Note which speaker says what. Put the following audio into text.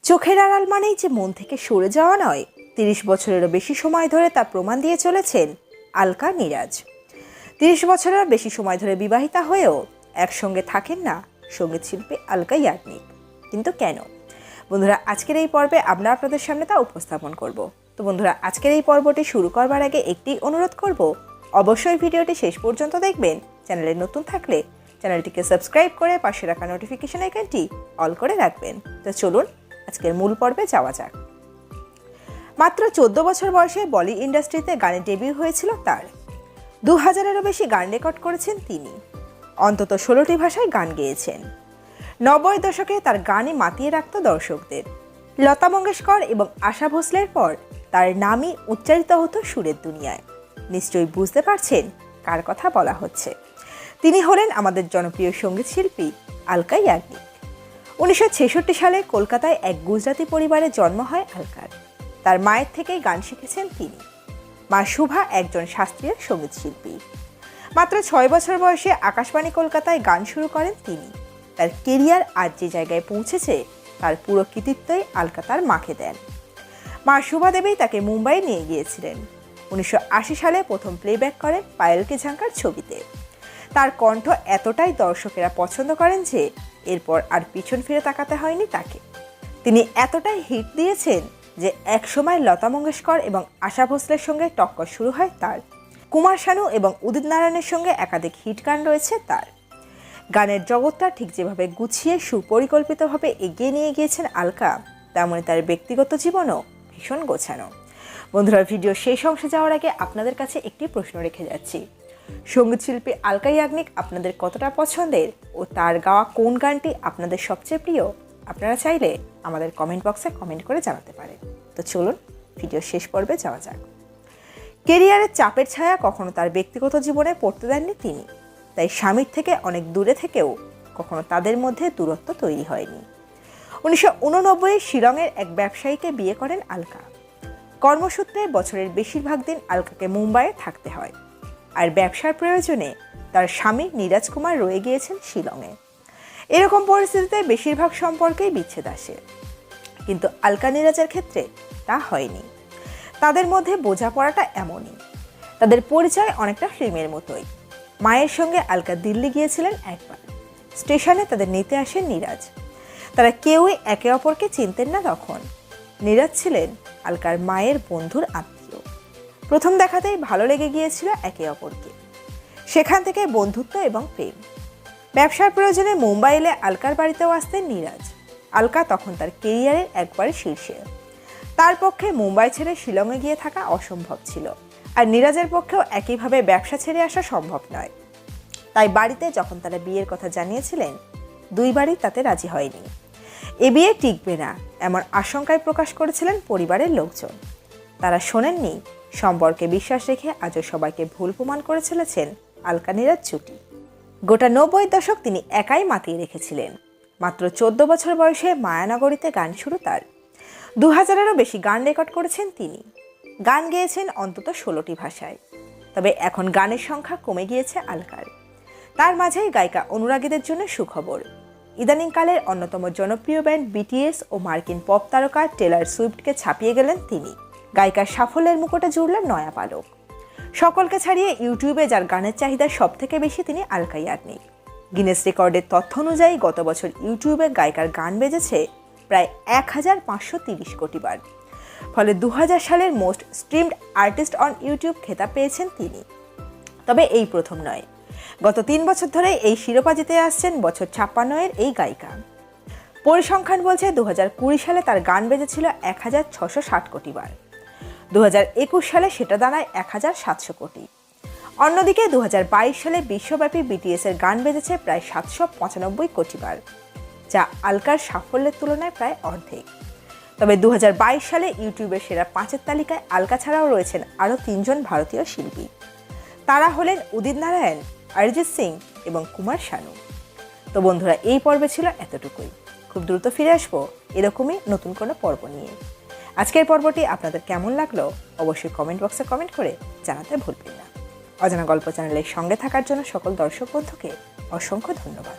Speaker 1: চোখের আড়াল মানেই যে মন থেকে সরে যাওয়া নয়, ৩০ বছরেরও বেশি সময় ধরে তা প্রমাণ দিয়ে চলেছেন আলকা নীরাজ। ৩০ বছরেরও বেশি সময় ধরে বিবাহিতা হয়েও একসঙ্গে থাকেন না সঙ্গীত শিল্পী আলকা ইয়াগনিক। কিন্তু কেন? বন্ধুরা, আজকের এই পর্বে আমরা আপনাদের সামনে তা উপস্থাপন করব। তো বন্ধুরা, আজকের এই পর্বটি শুরু করবার আগে একটি অনুরোধ করব, অবশ্যই ভিডিওটি শেষ পর্যন্ত দেখবেন। চ্যানেলে নতুন থাকলে চ্যানেলটিকে সাবস্ক্রাইব করে পাশে রাখা নোটিফিকেশন আইকনটি অল করে রাখবেন। তো চলুন আজকের মূল পর্বে যাওয়া যাক। মাত্র 14 বছর বয়সে বলি ইন্ডাস্ট্রিতে গানে ডেবিউ হয়েছিল তার। 2000-এরও বেশি গান রেকর্ড করেছেন তিনি। অন্তত 16টি ভাষায় গান গেয়েছেন। 90 দশকে তার গানে মাতিয়ে রাখত দর্শকদের। লতা মঙ্গেশকর এবং আশা ভোসলের পর তার নামই উচ্চারিত হতো সুরের দুনিয়ায়। নিশ্চয়ই বুঝতে পারছেন কার কথা বলা হচ্ছে। তিনি হলেন আমাদের জনপ্রিয় সঙ্গীত শিল্পী আলকা ইয়াগনিক। 1966 সালে কলকাতায় এক গুজরাটি পরিবারে জন্ম হয় আলকার। তার মায়ের থেকেই গান শিখেছেন তিনি। মা শুভা একজন শাস্ত্রীয় সঙ্গীত শিল্পী। মাত্র 6 বছর বয়সে আকাশবাণী কলকাতায় গান শুরু করেন তিনি। তার কেরিয়ার আজ যে জায়গায় পৌঁছেছে তার পুরো কৃতিত্বই আলকা তার মাকে দেন। মা শুভা দেবী তাকে মুম্বাই নিয়ে গিয়েছিলেন। 1980 সালে প্রথম প্লেব্যাক করেন পায়েল কি ঝাঙ্কার ছবিতে। তার কণ্ঠ এতটাই দর্শকেরা পছন্দ করেন যে এরপর আর পিছন ফিরে তাকাতে হয়নি তাকে। তিনি এতটাই হিট দিয়েছেন যে একসময় লতা মঙ্গেশকর এবং আশা ভোসলের সঙ্গে টক্কর শুরু হয় তার। কুমার শানু এবং উদিত নারায়ণের সঙ্গে একাধিক হিট গান রয়েছে তার। গানের জগৎটা ঠিক যেভাবে গুছিয়ে সুপরিকল্পিতভাবে এগিয়ে নিয়ে গিয়েছেন আলকা, তেমনই তার ব্যক্তিগত জীবনও ভীষণ গোছানো। বন্ধুরা, ভিডিও শেষ অংশে যাওয়ার আগে আপনাদের কাছে একটি প্রশ্ন রেখে যাচ্ছি। সঙ্গীত শিল্পী আলকা ইয়াগনিক আপনাদের কতটা পছন্দের ও তার গাওয়া কোন গানটি আপনাদের সবচেয়ে প্রিয়? আপনারা চাইলে আমাদের কমেন্ট বক্সে কমেন্ট করে জানাতে পারেন। তো চলুন ভিডিও শেষ পর্বে যাওয়া যাক। কেরিয়ারের চাপের ছায়া কখনো তার ব্যক্তিগত জীবনে পড়তে দেননি তিনি। তাই স্বামীর থেকে অনেক দূরে থেকেও কখনো তাদের মধ্যে দূরত্ব তৈরি হয়নি। 1989 শিলংয়ের এক ব্যবসায়ীকে বিয়ে করেন আলকা। কর্মসূত্রে বছরের বেশিরভাগ দিন আলকাকে মুম্বাইয়ে থাকতে হয়। আর ব্যবসার প্রয়োজনে তার স্বামী নীরাজ কুমার রয়ে গিয়েছেন শিলংয়ে। এরকম পরিস্থিতিতে বেশিরভাগ সম্পর্কেই বিচ্ছেদ আসে, কিন্তু আলকা নীরাজের ক্ষেত্রে তা হয়নি। তাদের মধ্যে বোঝাপড়াটা এমনই। তাদের পরিচয় অনেকটা ফিল্মের মতোই। মায়ের সঙ্গে আলকা দিল্লি গিয়েছিলেন একবার। স্টেশনে তাদের নিতে আসেন নীরাজ। তারা কেউই একে অপরকে চিনতেন না তখন। নীরাজ ছিলেন আলকার মায়ের বন্ধুর আত্মীয়। প্রথম দেখাতেই ভালো লেগে গিয়েছিল একে অপরকে। সেখান থেকে বন্ধুত্ব এবং প্রেম। ব্যবসার প্রয়োজনে মুম্বাই এলে আলকার বাড়িতেও আসতেন নীরাজ। আলকা তখন তার কেরিয়ারের একবারে শীর্ষে। তার পক্ষে মুম্বাই ছেড়ে শিলংয়ে গিয়ে থাকা অসম্ভব ছিল। আর নীরাজের পক্ষেও একইভাবে ব্যবসা ছেড়ে আসা সম্ভব নয়। তাই বাড়িতে যখন তারা বিয়ের কথা জানিয়েছিলেন, দুই বাড়ি তাতে রাজি হয়নি। এ বিয়ে টিকবে না এমন আশঙ্কায় প্রকাশ করেছিলেন পরিবারের লোকজন। তারা শোনেননি। সম্পর্কে বিশ্বাস রেখে আজও সবাইকে ভুল প্রমাণ করে চলেছেন আলকা নীরাজ জুটি। গোটা 90 দশক তিনি একাই মাতিয়ে রেখেছিলেন। মাত্র 14 বছর বয়সে মায়ানগরীতে গান শুরু তার। 2000-এরও বেশি গান রেকর্ড করেছেন তিনি। গান গেয়েছেন অন্তত 16টি ভাষায়। তবে এখন গানের সংখ্যা কমে গিয়েছে আলকার। তার মাঝেই গায়িকা অনুরাগীদের জন্য সুখবর। ইদানিংকালের অন্যতম জনপ্রিয় ব্যান্ড বিটিএস ও মার্কিন পপ তারকা টেলর সুইফটকে ছাপিয়ে গেলেন তিনি। গায়িকার সাফল্যের মুকুটে জুড়লেন নয়া পালক। সকলকে ছাড়িয়ে ইউটিউবে যার গানের চাহিদা সব থেকে বেশি তিনি আলকা ইয়াগনিক। গিনেস রেকর্ডের তথ্য অনুযায়ী গত বছর ইউটিউবে গায়িকার গান বেজেছে প্রায় 1530 কোটি বার। ফলে 2000 সালের most streamed artist on YouTube খেতাব পেয়েছেন তিনি। তবে এই প্রথম নয়। গত 3 বছর ধরে এই শিরোপা জিতে আসছেন বছর 56-এর এই গায়িকা। পরিসংখ্যান বলছে 2020 সালে তার গান বেজেছিল 1660 কোটি বার। 2021 সালে সেটা দাঁড়ায় 1700 কোটি। অন্যদিকে 2022 সালে বিশ্বব্যাপী বিটিএস এর গান বেজেছে প্রায় 795 কোটি বার, যা আলকার সাফল্যের তুলনায় প্রায় অর্ধেক। তবে 2022 সালে ইউটিউবের সেরা 5-এর তালিকায় আলকা ছাড়াও রয়েছেন আরও 3 জন ভারতীয় শিল্পী। তারা হলেন উদিত নারায়ণ, অরিজিৎ সিং এবং কুমার শানু। তো বন্ধুরা, এই পর্বে ছিল এতটুকুই। খুব দ্রুত ফিরে আসবো এরকমই নতুন কোনো পর্ব নিয়ে। আজকের পর্বটি আপনাদের কেমন লাগলো অবশ্যই কমেন্ট বক্সে কমেন্ট করে জানাতে ভুলবেন না। অজানা গল্প চ্যানেলের সঙ্গে থাকার জন্য সকল দর্শক বন্ধুকে অসংখ্য ধন্যবাদ।